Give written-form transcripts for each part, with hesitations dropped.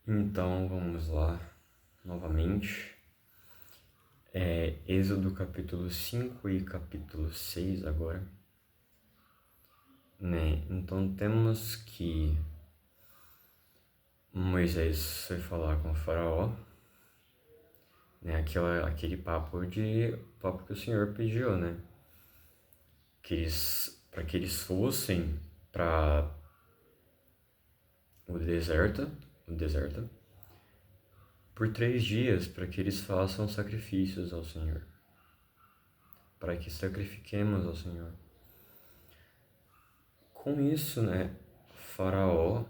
Então vamos lá novamente. Êxodo capítulo 5 e capítulo 6 agora. Então temos que Moisés foi falar com o faraó, aquele papo que o Senhor pediu, para que eles fossem para o deserto, por 3 dias, para que eles façam sacrifícios ao Senhor, para que sacrifiquemos ao Senhor. Com isso, Faraó,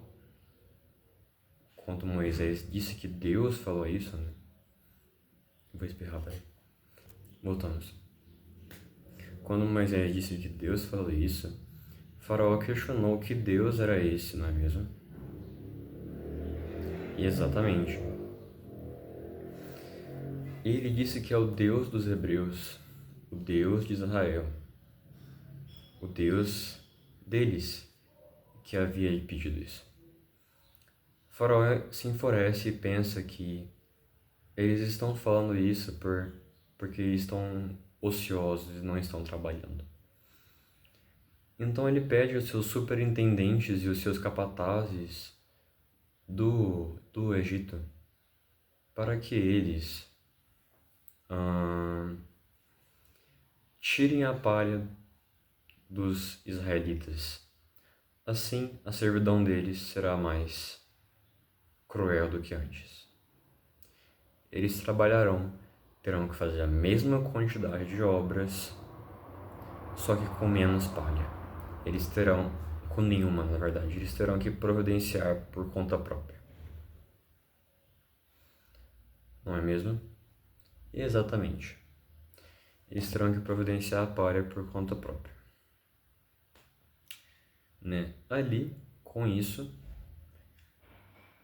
quando Moisés disse que Deus falou isso, vou espirrar, peraí. Voltamos. Quando Moisés disse que Deus falou isso, Faraó questionou que Deus era esse, não é mesmo? E exatamente. Ele disse que é o Deus dos hebreus, o Deus de Israel, o Deus deles, que havia pedido isso. Faraó se enfurece e pensa que eles estão falando isso porque estão ociosos e não estão trabalhando. Então ele pede aos seus superintendentes e os seus capatazes do Egito para que eles tirem a palha dos israelitas. Assim, a servidão deles será mais cruel do que antes. Eles terão que fazer a mesma quantidade de obras, só que com menos palha. Com nenhuma, na verdade, eles terão que providenciar por conta própria. Não é mesmo? Exatamente. Eles terão que providenciar a palha por conta própria. Ali, com isso,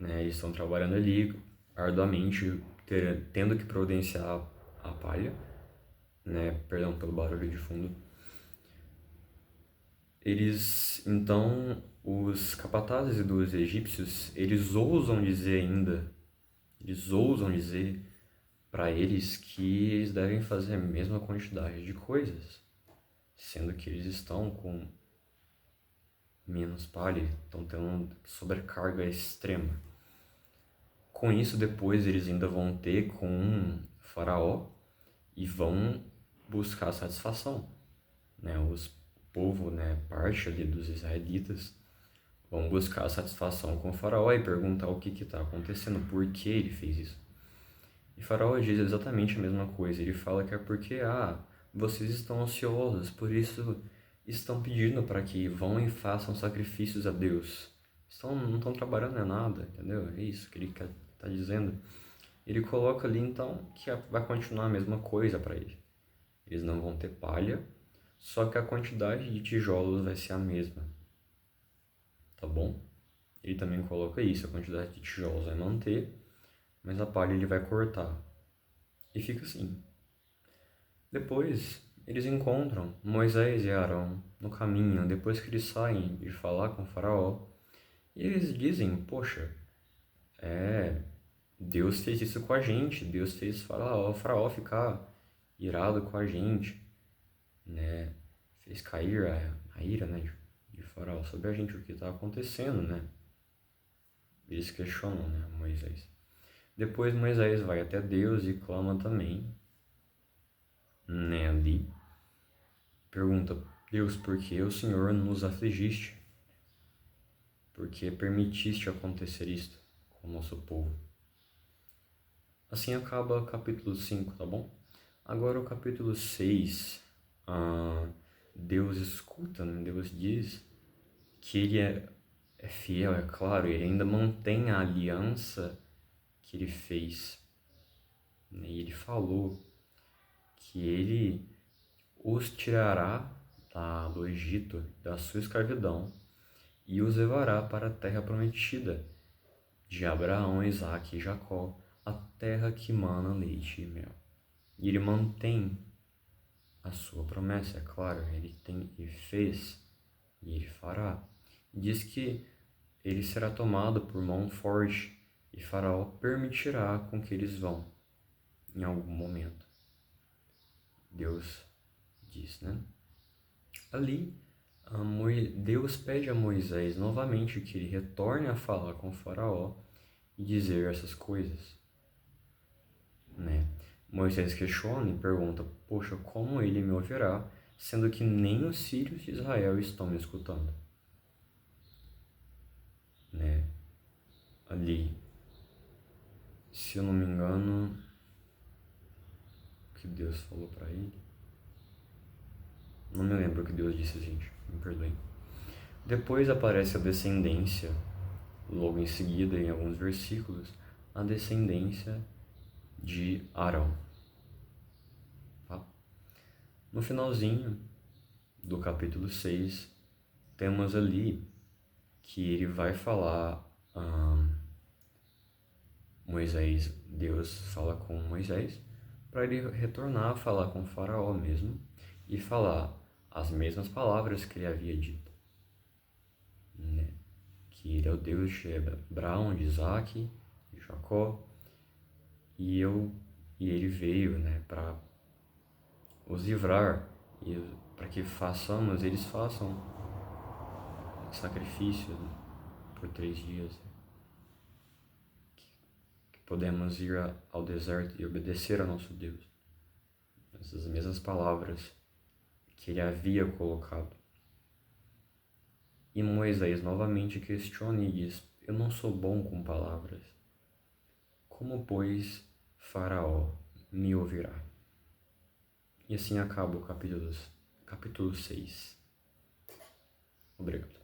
eles estão trabalhando ali arduamente, tendo que providenciar a palha, perdão pelo barulho de fundo. Os capatazes dos egípcios, eles ousam dizer para eles que eles devem fazer a mesma quantidade de coisas, sendo que eles estão com menos palha, estão tendo sobrecarga extrema. Com isso, depois eles ainda vão ter com o faraó e vão buscar satisfação. O povo, parte ali dos israelitas, vão buscar satisfação com o faraó e perguntar o que está acontecendo, por que ele fez isso. E Faraó diz exatamente a mesma coisa. Ele fala que é porque, vocês estão ansiosos, por isso estão pedindo para que vão e façam sacrifícios a Deus. Não estão trabalhando em nada, entendeu? É isso que ele está dizendo. Ele coloca ali, então, que vai continuar a mesma coisa para ele. Eles não vão ter palha, só que a quantidade de tijolos vai ser a mesma. Tá bom? Ele também coloca isso, a quantidade de tijolos vai manter, mas a palha ele vai cortar. E fica assim. Depois, eles encontram Moisés e Arão no caminho, depois que eles saem de falar com o faraó. E eles dizem, poxa, Deus fez isso com a gente, Deus fez o faraó ficar irado com a gente, fez cair a ira, de faraó sobre a gente, o que está acontecendo, Eles questionam, Moisés. Depois Moisés vai até Deus e clama também, ali. Pergunta, Deus, por que o Senhor nos afligiste? Por que permitiste acontecer isto com o nosso povo? Assim acaba o capítulo 5, tá bom? Agora o capítulo 6, Deus escuta, Deus diz que ele é fiel, é claro, ele ainda mantém a aliança que ele fez. E ele falou que ele os tirará do Egito, da sua escravidão, e os levará para a terra prometida de Abraão, Isaque e Jacó, a terra que mana leite e mel. E ele mantém a sua promessa, é claro, ele fez e ele fará. Diz que ele será tomado por mão forte e Faraó permitirá com que eles vão em algum momento. Deus diz, né? Ali, Deus pede a Moisés novamente que ele retorne a falar com o Faraó e dizer essas coisas, né? Moisés questiona e pergunta: poxa, como ele me ouvirá, sendo que nem os sírios de Israel estão me escutando? Né? Ali, se eu não me engano, o que Deus falou para ele? Não me lembro o que Deus disse, gente, me perdoem. Depois aparece a descendência, logo em seguida, em alguns versículos, a descendência de Arão. Tá? No finalzinho do capítulo 6, temos ali que ele vai falar, Deus fala com Moisés, para ele retornar a falar com o Faraó mesmo e falar as mesmas palavras que ele havia dito, né? Que ele é o Deus de Abraão, de Isaac, de Jacó, e ele veio, né, para os livrar e para que eles façam sacrifício por 3 dias, que podemos ir ao deserto e obedecer ao nosso Deus. Essas mesmas palavras que ele havia colocado. E Moisés novamente questiona e diz: eu não sou bom com palavras. Como, pois, Faraó me ouvirá? E assim acaba o capítulo 6. Obrigado.